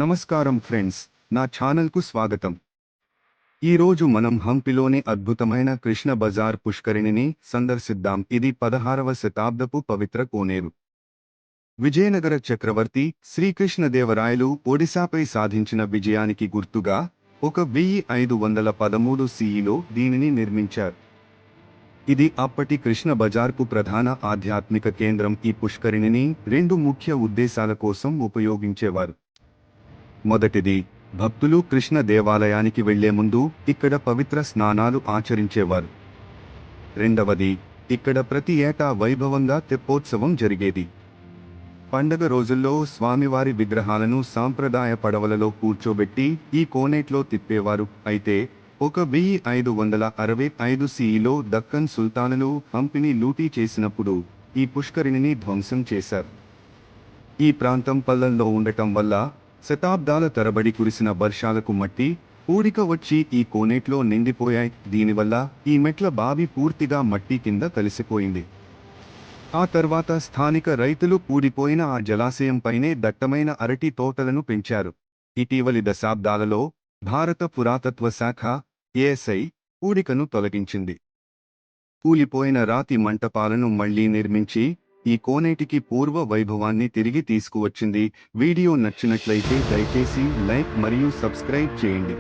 నమస్కారం ఫ్రెండ్స్, నా ఛానల్కు స్వాగతం. ఈరోజు మనం హంపిలోని అద్భుతమైన కృష్ణ బజార్ పుష్కరిణిని సందర్శిద్దాం. ఇది 16వ శతాబ్దపు పవిత్ర కోనేరు. విజయనగర చక్రవర్తి శ్రీకృష్ణదేవరాయలు ఒడిశాపై సాధించిన విజయానికి గుర్తుగా 1513 సిఈలో దీనిని నిర్మించారు. ఇది అప్పటి కృష్ణ బజార్కు ప్రధాన ఆధ్యాత్మిక కేంద్రం. ఈ పుష్కరిణిని రెండు ముఖ్య ఉద్దేశాల కోసం ఉపయోగించేవారు. మొదటిది, భక్తులు కృష్ణ దేవాలయానికి వెళ్లే ముందు ఇక్కడ పవిత్ర స్నానాలు ఆచరించేవారు. రెండవది, ఇక్కడ ప్రతి ఏటా వైభవంగా తెప్పోత్సవం జరిగేది. పండగ రోజుల్లో స్వామివారి విగ్రహాలను సాంప్రదాయ పడవలలో కూర్చోబెట్టి ఈ కోనేట్లో తిప్పేవారు. అయితే 1565 సిఈలో దక్కన్ సుల్తానులు హంపిని లూటీ చేసినప్పుడు ఈ పుష్కరిణిని ధ్వంసం చేశారు. ఈ ప్రాంతం పల్లంలో ఉండటం వల్ల శతాబ్దాల తరబడి కురిసిన వర్షాలకు మట్టి పూడిక వచ్చి ఈ కోనేట్లో నిండిపోయాయి. దీనివల్ల ఈ మెట్ల బావి పూర్తిగా మట్టి కింద కలిసిపోయింది. ఆ తర్వాత స్థానిక రైతులు పూడిపోయిన ఆ జలాశయంపైనే దట్టమైన అరటి తోటలను పెంచారు. ఇటీవలి దశాబ్దాలలో భారత పురాతత్వ శాఖ ఏఎస్ఐ పూడికను తొలగించింది. కూలిపోయిన రాతి మంటపాలను మళ్లీ నిర్మించి ఈ కోనేటికి పూర్వ వైభవాన్ని తిరిగి తీసుకువచ్చింది. వీడియో నచ్చినట్లయితే దయచేసి లైక్ మరియు సబ్స్క్రైబ్ చేయండి.